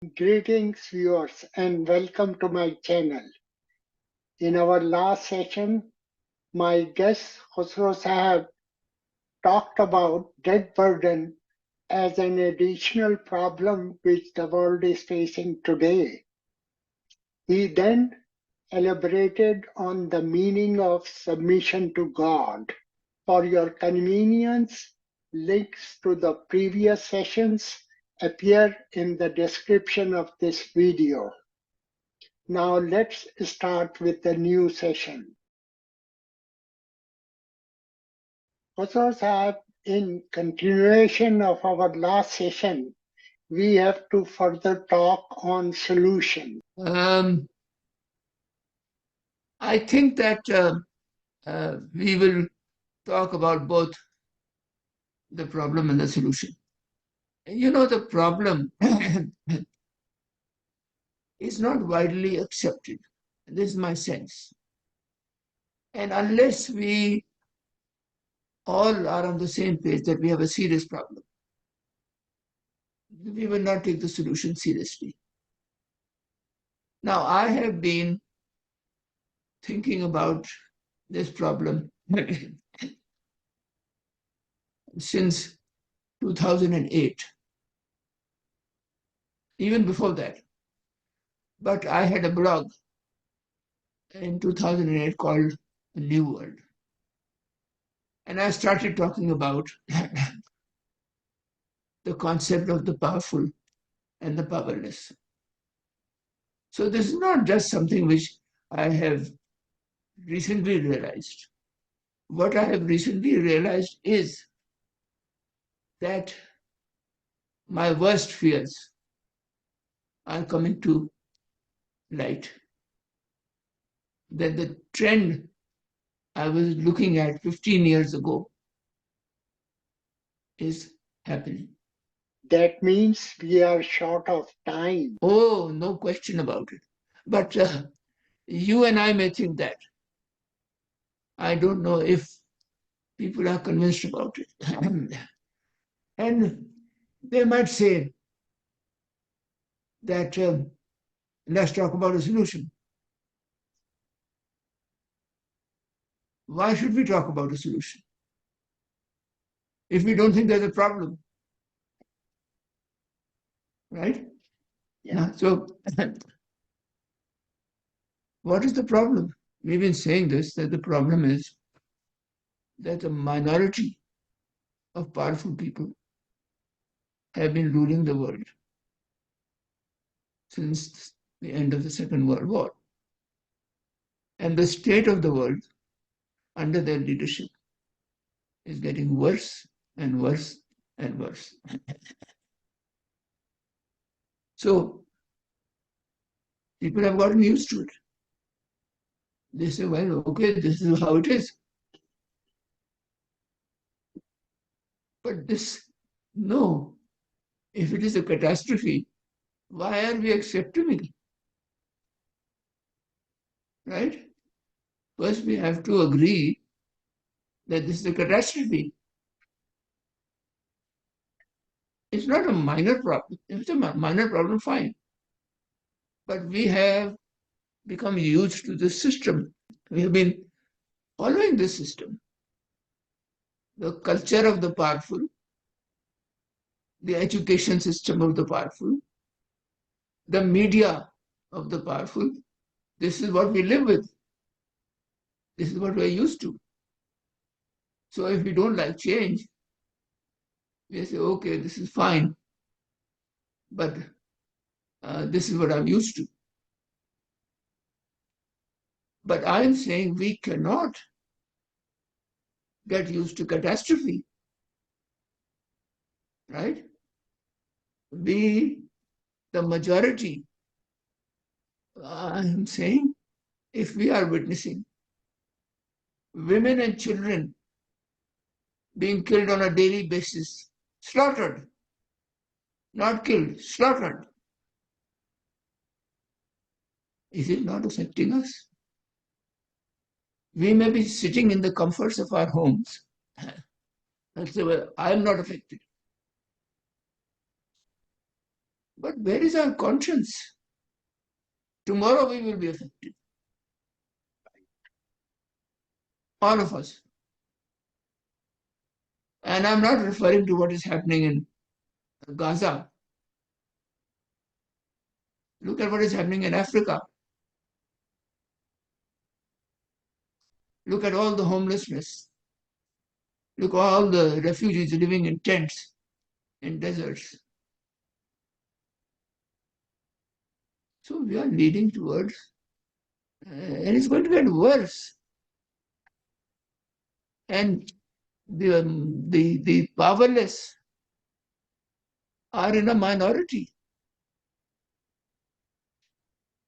Greetings viewers and welcome to my channel. In our last session, my guest Khusro Sahab talked about debt burden as an additional problem which the world is facing today. He then elaborated on the meaning of submission to God. For your convenience, links to the previous sessions appear in the description of this video. Now let's start with the new session. Khusro Sahab, in continuation of our last session, we have to further talk on solution. I think that we will talk about both the problem and the solution. You know, the problem is not widely accepted. This is my sense. And unless we all are on the same page that we have a serious problem, we will not take the solution seriously. Now, I have been thinking about this problem since 2008, even before that. But I had a blog in 2008 called A New World. And I started talking about the concept of the powerful and the powerless. So this is not just something which I have recently realized. What I have recently realized is that my worst fears are coming to light. That the trend I was looking at 15 years ago is happening. That means we are short of time. Oh, no question about it. But you and I may think that. I don't know if people are convinced about it. And they might say that let's talk about a solution. Why should we talk about a solution if we don't think there's a problem? Right? Yeah. So, what is the problem? We've been saying this, that the problem is that a minority of powerful people have been ruling the world since the end of the Second World War. And the state of the world under their leadership is getting worse and worse and worse. So people have gotten used to it. They say, well, okay, this is how it is. But this, no, if it is a catastrophe, why are we accepting it? Right? First, we have to agree that this is a catastrophe. It's not a minor problem. If it's a minor problem, fine. But we have become used to this system. We have been following this system. The culture of the powerful, the education system of the powerful, the media of the powerful. This is what we live with. This is what we're used to. So if we don't like change, we say, okay, this is fine, but this is what I'm used to. But I'm saying we cannot get used to catastrophe, right? We, the majority, I'm saying, if we are witnessing women and children being killed on a daily basis, slaughtered, not killed, slaughtered, is it not affecting us? We may be sitting in the comforts of our homes and say, well, I'm not affected. But where is our conscience? Tomorrow we will be affected. All of us. And I'm not referring to what is happening in Gaza. Look at what is happening in Africa. Look at all the homelessness. Look at all the refugees living in tents, in deserts. So we are leading towards, and it's going to get worse. And the powerless are in a minority.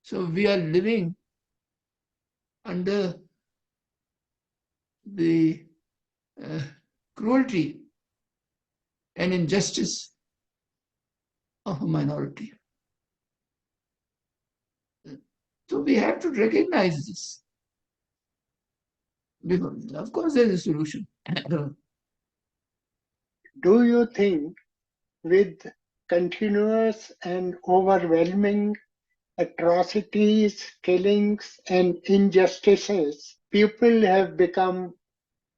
So we are living under the cruelty and injustice of a minority. So we have to recognize this. Because, of course, there is a solution. Do you think with continuous and overwhelming atrocities, killings, and injustices, people have become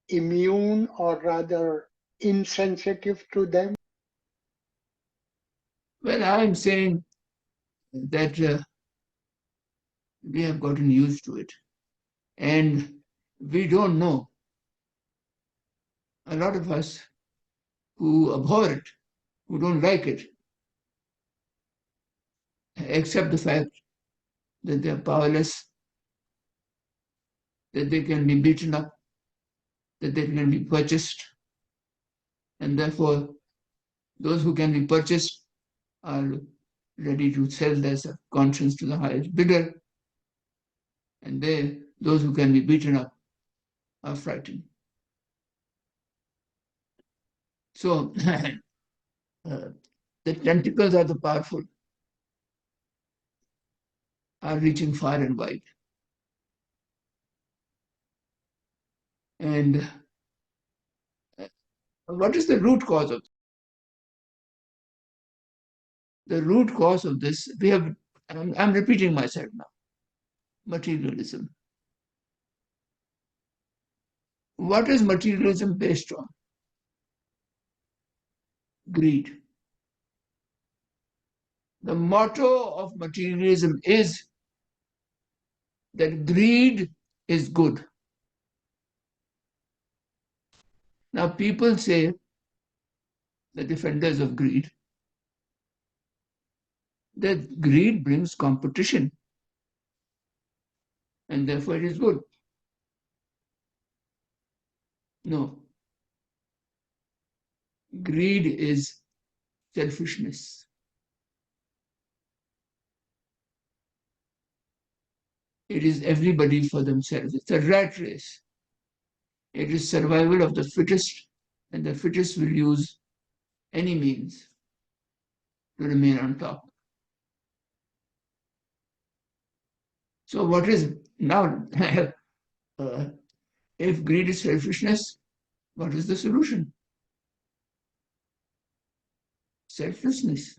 immune or rather insensitive to them? Well, I'm saying that we have gotten used to it. And we don't know. A lot of us who abhor it, who don't like it, accept the fact that they're powerless, that they can be beaten up, that they can be purchased, and therefore those who can be purchased are ready to sell their conscience to the highest bidder, and those who can be beaten up are frightened. So the tentacles of the powerful are reaching far and wide. And what is the root cause of this? The root cause of this, I'm repeating myself now, materialism. What is materialism based on? Greed. The motto of materialism is that greed is good. Now, people say, the defenders of greed, that greed brings competition and therefore it is good. No. Greed is selfishness. It is everybody for themselves. It's a rat race. It is survival of the fittest, and the fittest will use any means to remain on top. So what is now, if greed is selfishness, what is the solution? Selflessness.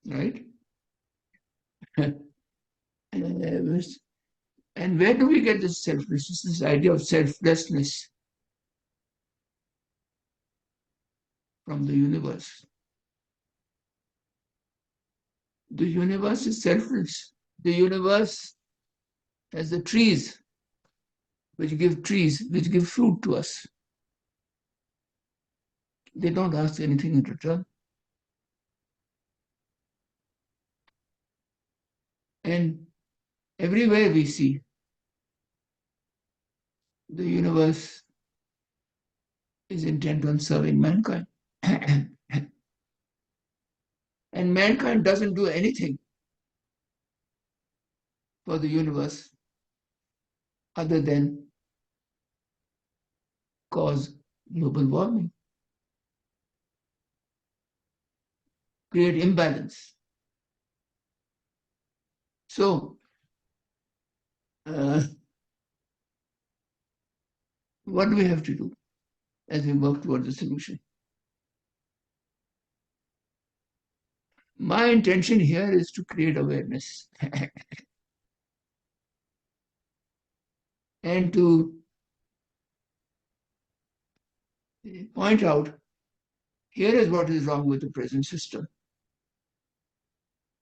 Right? And where do we get this selflessness, this idea of selflessness? From the universe. The universe is selfless. The universe has the trees, which give fruit to us. They don't ask anything in return. And everywhere we see the universe is intent on serving mankind. And mankind doesn't do anything for the universe other than cause global warming, create imbalance. So, what do we have to do as we work towards a solution? My intention here is to create awareness and to point out here is what is wrong with the present system.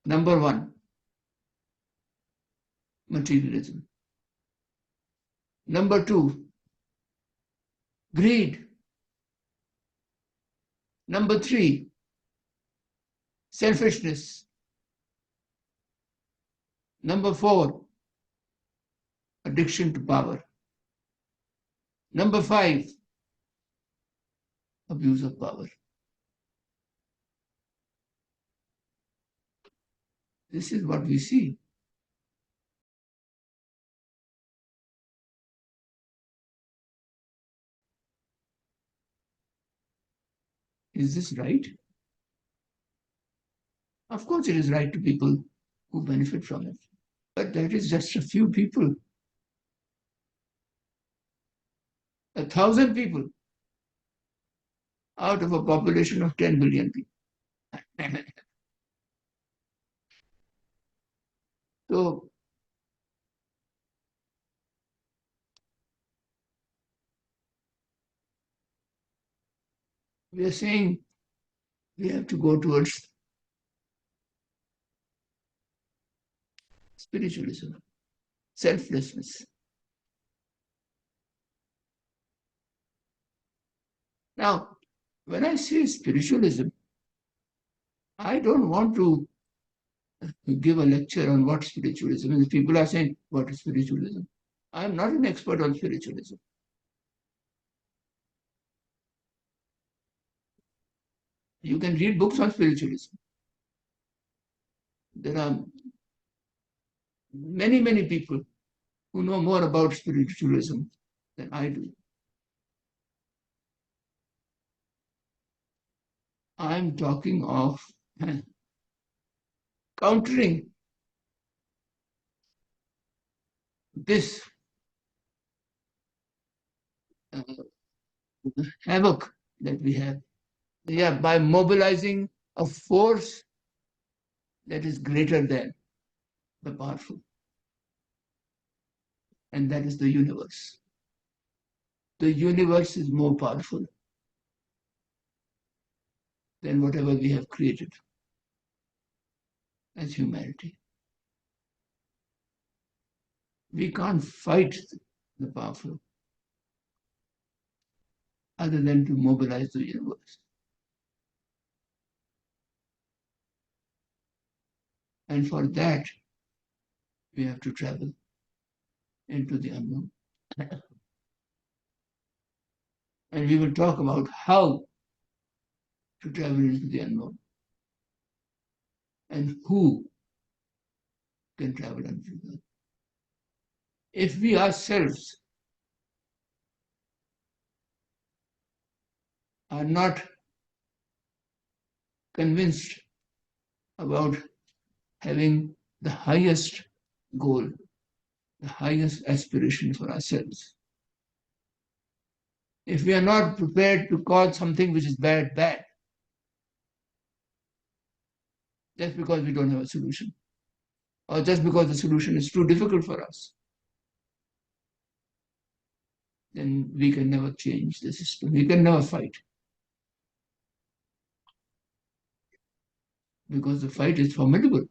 Number one, materialism. Number two, greed. Number three, selfishness. Number four, addiction to power. Number five, abuse of power. This is what we see. Is this right? Of course, it is right to people who benefit from it. But that is just a few people. 1,000 people out of a population of 10 billion people. So we are saying we have to go towards spiritualism, selflessness. Now, when I say spiritualism, I don't want to give a lecture on what spiritualism is. People are saying, what is spiritualism? I'm not an expert on spiritualism. You can read books on spiritualism. There are many, many people who know more about spiritualism than I do. I'm talking of countering this uh, havoc that we have. Yeah, by mobilizing a force that is greater than the powerful, and that is the universe. The universe is more powerful than whatever we have created as humanity. We can't fight the powerful other than to mobilize the universe. And for that, we have to travel into the unknown. And we will talk about how to travel into the unknown and who can travel into the unknown. If we ourselves are not convinced about having the highest goal, the highest aspiration for ourselves, if we are not prepared to call something which is bad, bad, just because we don't have a solution, or just because the solution is too difficult for us, then we can never change the system. We can never fight. Because the fight is formidable.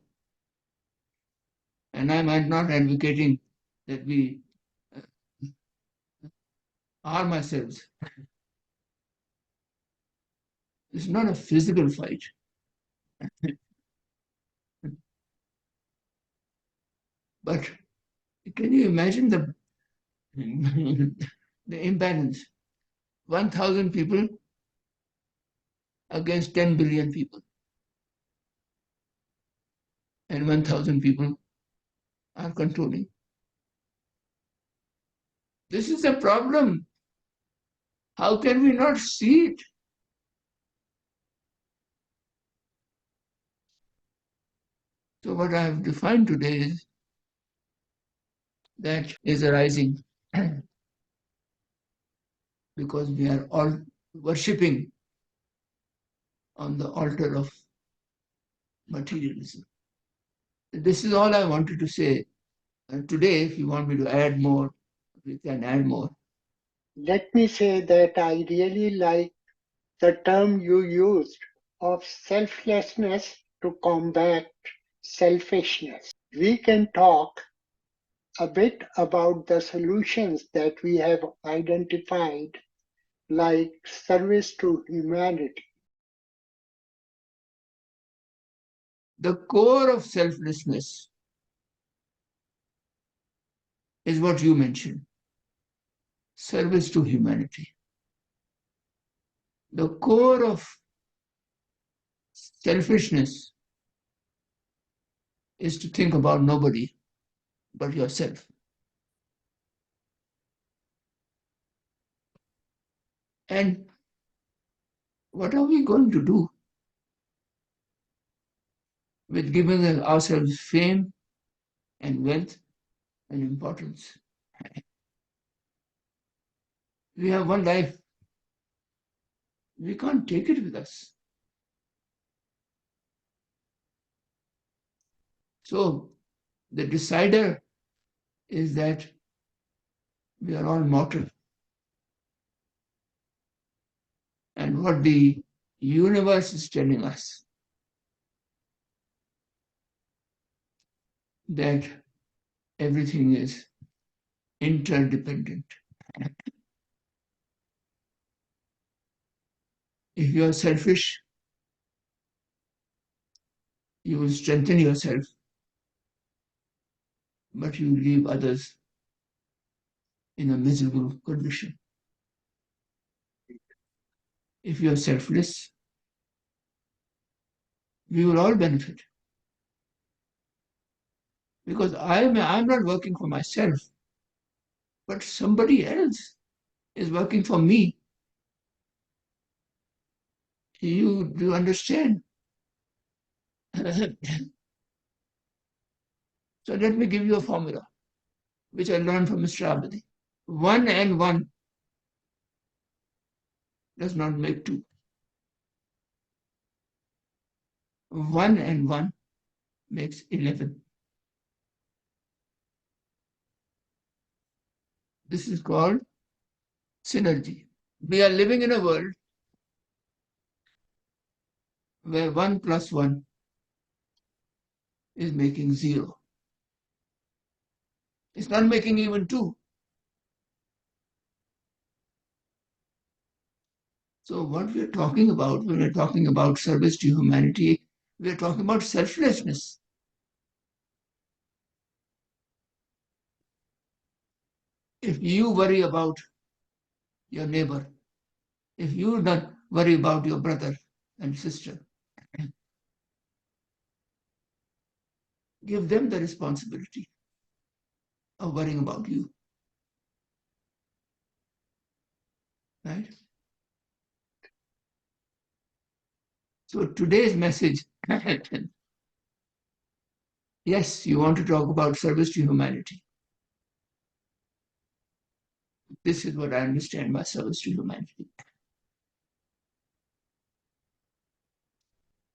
And I'm not advocating that we arm ourselves. It's not a physical fight. But can you imagine the imbalance? 1,000 people against 10 billion people. And 1,000 people are controlling. This is a problem. How can we not see it? So what I have defined today is that is arising because we are all worshipping on the altar of materialism. This is all I wanted to say. Today, if you want me to add more, we can add more. Let me say that I really like the term you used of selflessness to combat selfishness. We can talk a bit about the solutions that we have identified, like service to humanity. The core of selflessness is what you mentioned, service to humanity. The core of selfishness is to think about nobody but yourself. And what are we going to do with giving ourselves fame and wealth and importance? We have one life. We can't take it with us. So the decider is that we are all mortal. And what the universe is telling us, that everything is interdependent. If you are selfish, you will strengthen yourself, but you leave others in a miserable condition. If you are selfless, we will all benefit. Because I'm not working for myself, but somebody else is working for me. Do you understand? So let me give you a formula, which I learned from Mr. Abadi. 1 and 1 does not make 2. 1 and 1 makes 11. This is called synergy. We are living in a world where 1 plus 1 is making 0. It's not making even 2. So what we are talking about when we're talking about service to humanity, we are talking about selflessness. If you worry about your neighbor, if you not worry about your brother and sister, give them the responsibility of worrying about you. Right? So today's message, yes, you want to talk about service to humanity. This is what I understand by service to humanity.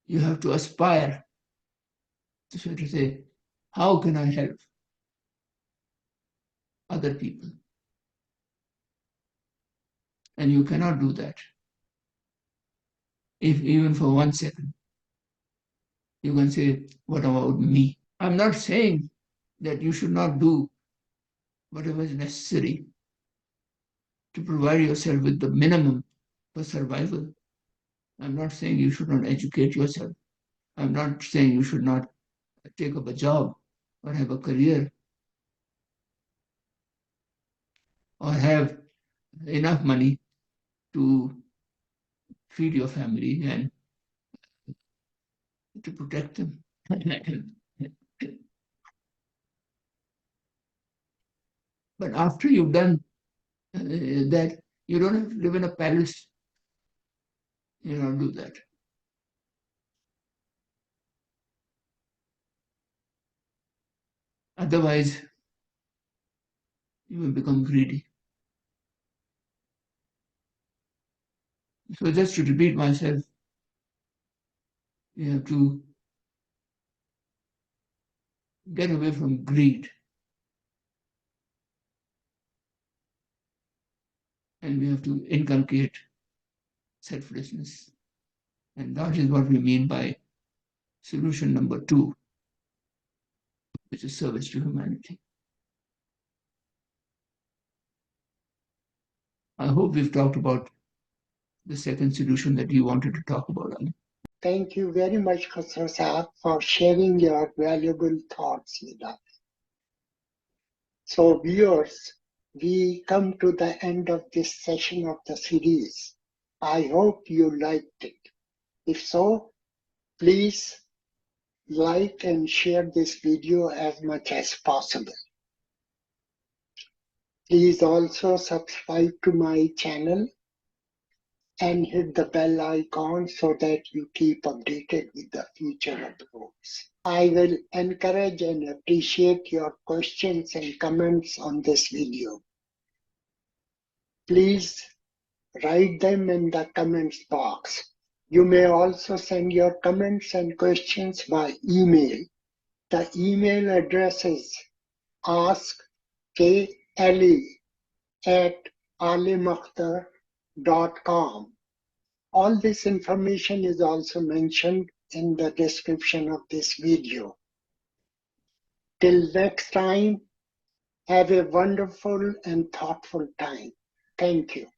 You have to aspire to say, how can I help other people? And you cannot do that if even for 1 second you can say, what about me? I'm not saying that you should not do whatever is necessary to provide yourself with the minimum for survival. I'm not saying you should not educate yourself. I'm not saying you should not take up a job or have a career or have enough money to feed your family and to protect them. But after you've done that, you don't have to live in a palace. You don't do that. Otherwise, you will become greedy. So just to repeat myself, you have to get away from greed. And we have to inculcate selflessness. And that is what we mean by solution number 2, which is service to humanity. I hope we've talked about the second solution that you wanted to talk about, Alim. Thank you very much, Khusro Sahab, for sharing your valuable thoughts with us. So, viewers, we come to the end of this session of the series. I hope you liked it. If so, please like and share this video as much as possible. Please also subscribe to my channel and hit the bell icon so that you keep updated with the future uploads. I will encourage and appreciate your questions and comments on this video. Please write them in the comments box. You may also send your comments and questions by email. The email address is askkelly@alimakhtar.com. All this information is also mentioned in the description of this video. Till next time, have a wonderful and thoughtful time. Thank you.